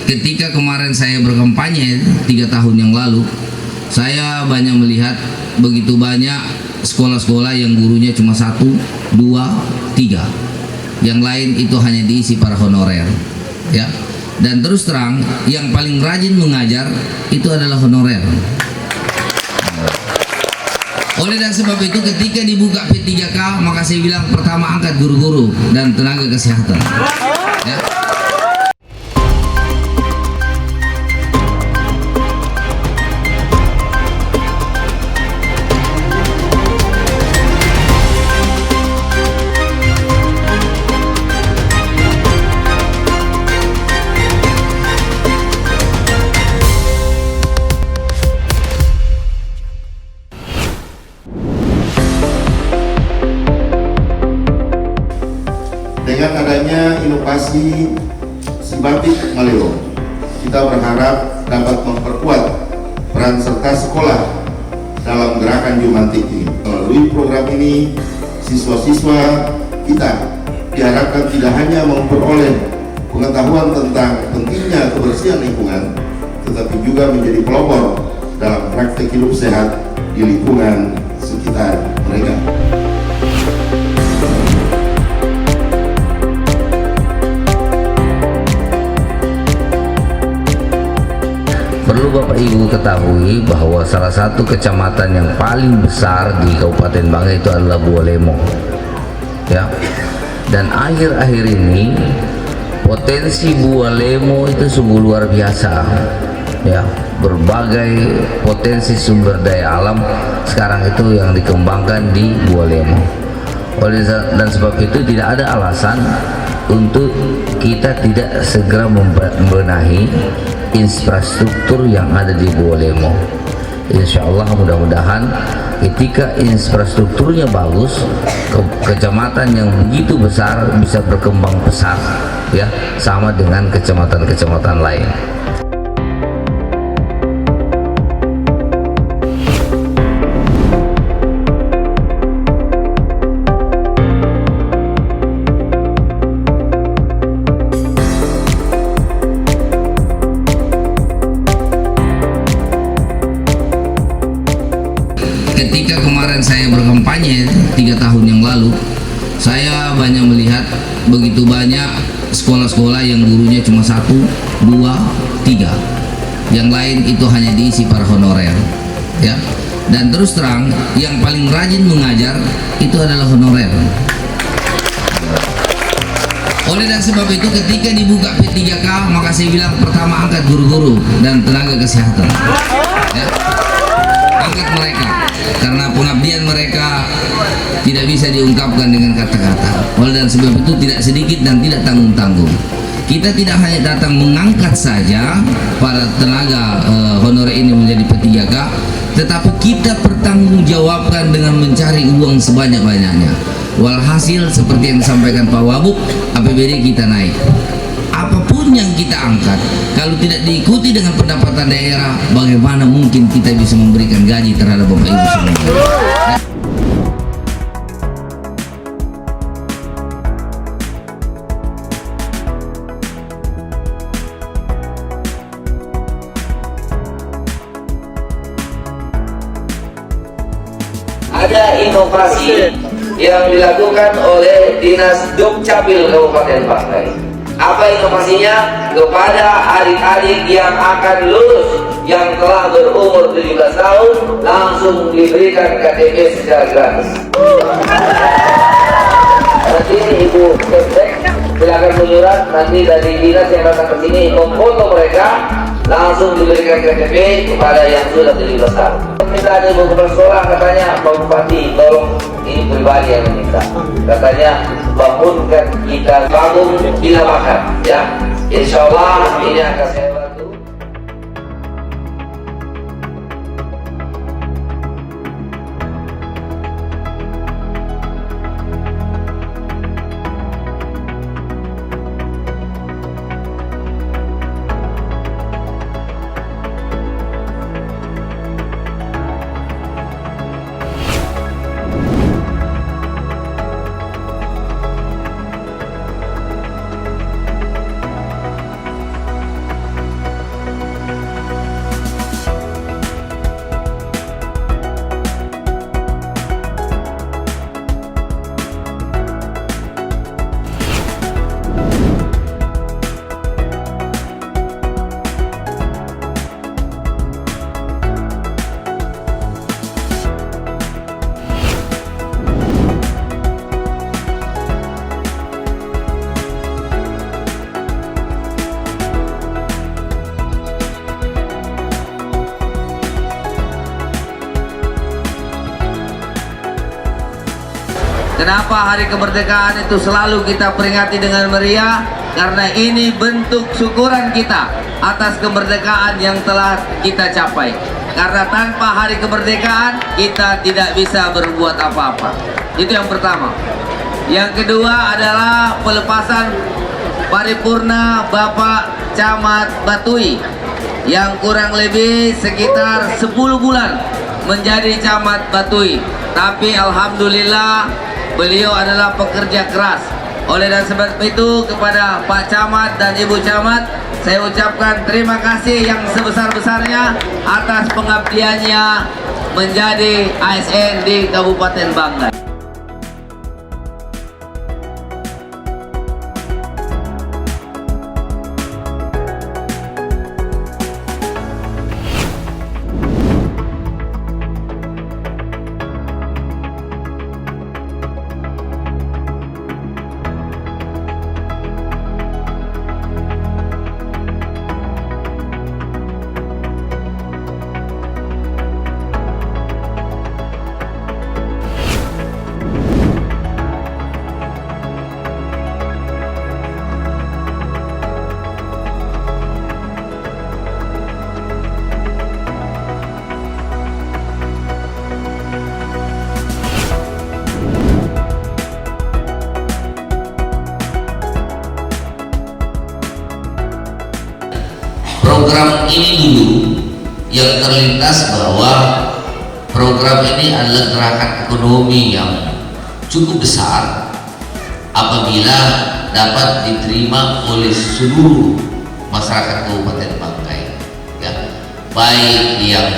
ketika kemarin saya berkampanye 3 tahun yang lalu, saya banyak melihat begitu banyak sekolah-sekolah yang gurunya cuma 1, 2, 3. Yang lain itu hanya diisi para honorer, ya. Dan terus terang, yang paling rajin mengajar itu adalah honorer. Oleh dan sebab itu, ketika dibuka P3K, maka saya bilang pertama angkat guru-guru dan tenaga kesehatan. Ya. Dengan adanya inovasi Sibatik Maleo, kita berharap dapat memperkuat peran serta sekolah dalam gerakan Jumantik ini. Melalui program ini, siswa-siswa kita diharapkan tidak hanya memperoleh pengetahuan tentang pentingnya kebersihan lingkungan, tetapi juga menjadi pelopor dalam praktek hidup sehat di lingkungan sekitar mereka. Perlu Bapak Ibu ketahui bahwa salah satu kecamatan yang paling besar di Kabupaten Bangka itu adalah Bualemo, ya. Dan akhir-akhir ini potensi Bualemo itu sungguh luar biasa, ya. Berbagai potensi sumber daya alam sekarang itu yang dikembangkan di Bualemo. Dan sebab itu tidak ada alasan untuk kita tidak segera membenahi infrastruktur yang ada di Bualemo. Insya Allah mudah-mudahan ketika infrastrukturnya bagus, kecamatan yang begitu besar bisa berkembang pesat, ya, sama dengan kecamatan-kecamatan lain. Ketika kemarin saya berkampanye 3 tahun yang lalu, saya banyak melihat begitu banyak sekolah-sekolah yang gurunya cuma 1, 2, 3. Yang lain itu hanya diisi para honorer, ya. Dan terus terang, yang paling rajin mengajar itu adalah honorer. Oleh dan sebab itu, ketika dibuka P3K, maka saya bilang pertama angkat guru-guru dan tenaga kesehatan, ya. Angkat mereka, karena pengabdian mereka tidak bisa diungkapkan dengan kata-kata. Oleh dan sebab itu tidak sedikit dan tidak tanggung-tanggung. Kita tidak hanya datang mengangkat saja para tenaga honorer ini menjadi P3K, tetapi kita pertanggungjawabkan dengan mencari uang sebanyak-banyaknya. Walhasil seperti yang disampaikan Pak Wabub, APBD kita naik. Apapun yang kita angkat, kalau tidak diikuti dengan pendapatan daerah, bagaimana mungkin kita bisa memberikan gaji terhadap Bapak Ibu semua? Ada inovasi yang dilakukan oleh Dinas Dukcapil Kabupaten Bangka. Apa inovasinya? Kepada adik-adik yang akan lulus yang telah berumur 17 tahun langsung diberikan KTP secara gratis. Nanti Ibu Keptek silakan menyurat nanti dari dinas yang datang ke sini memfoto mereka, langsung diberikan KTP kepada yang sudah 17 tahun. Minta ada ibu kepala sekolah, katanya Pak Bupati tolong, ini pribadi yang meminta, katanya bangunkan kita bangun bila makan, ya. Insya Allah ini akan saya bantu. Kenapa hari kemerdekaan itu selalu kita peringati dengan meriah? Karena ini bentuk syukuran kita atas kemerdekaan yang telah kita capai. Karena tanpa hari kemerdekaan kita tidak bisa berbuat apa-apa. Itu yang pertama. Yang kedua adalah pelepasan paripurna Bapak Camat Batui yang kurang lebih sekitar 10 bulan menjadi Camat Batui. Tapi alhamdulillah beliau adalah pekerja keras. Oleh dan sebab itu kepada Pak Camat dan Ibu Camat, saya ucapkan terima kasih yang sebesar-besarnya atas pengabdiannya menjadi ASN di Kabupaten Banggai. Program ini dulu yang terlintas bahwa program ini adalah gerakan ekonomi yang cukup besar apabila dapat diterima oleh seluruh masyarakat Kabupaten Banggai, ya, baik yang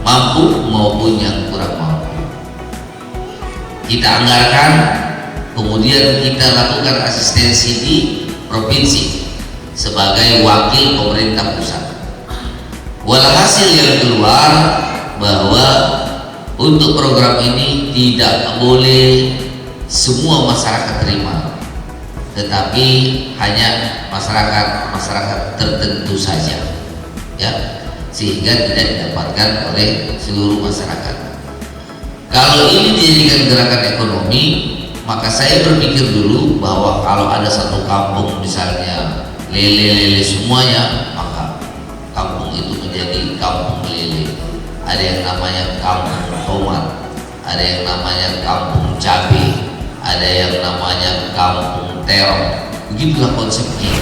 mampu maupun yang kurang mampu. Kita anggarkan, kemudian kita lakukan asistensi di provinsi sebagai wakil pemerintah pusat. Walhasil yang keluar bahwa untuk program ini tidak boleh semua masyarakat terima, tetapi hanya masyarakat tertentu saja, ya, sehingga tidak didapatkan oleh seluruh masyarakat. Kalau ini dijadikan gerakan ekonomi, maka saya berpikir dulu bahwa kalau ada satu kampung misalnya lele semuanya, maka kampung itu menjadi kampung lele. Ada yang namanya kampung tomat, ada yang namanya kampung cabai, ada yang namanya kampung terong. Begitulah konsepnya.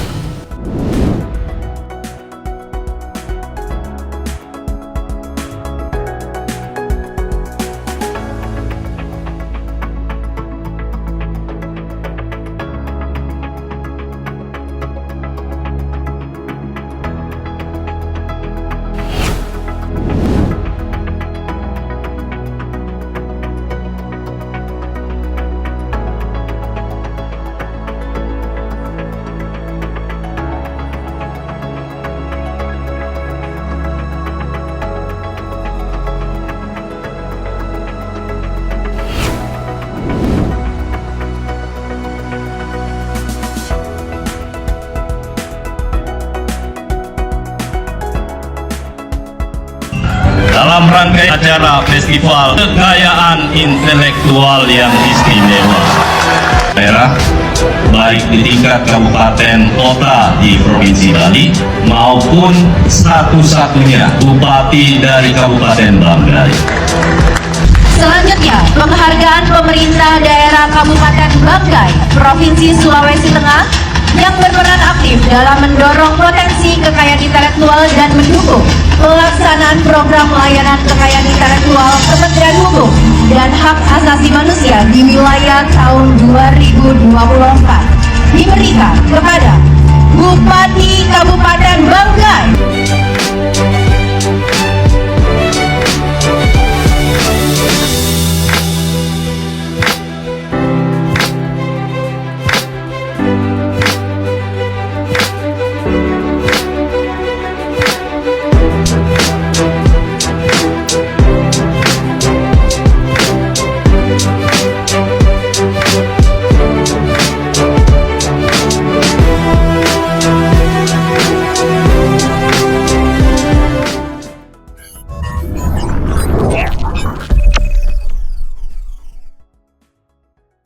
Dalam rangkaian acara festival kekayaan intelektual yang istimewa daerah, baik di tingkat kabupaten kota di Provinsi Bali maupun satu-satunya bupati dari Kabupaten Banggai. Selanjutnya, penghargaan pemerintah daerah Kabupaten Banggai, Provinsi Sulawesi Tengah yang berperan aktif dalam mendorong potensi kekayaan intelektual dan mendukung pelaksanaan program layanan kekayaan intelektual Kementerian Hukum dan Hak Asasi Manusia di wilayah tahun 2024 diberikan kepada Bupati Kabupaten Banggai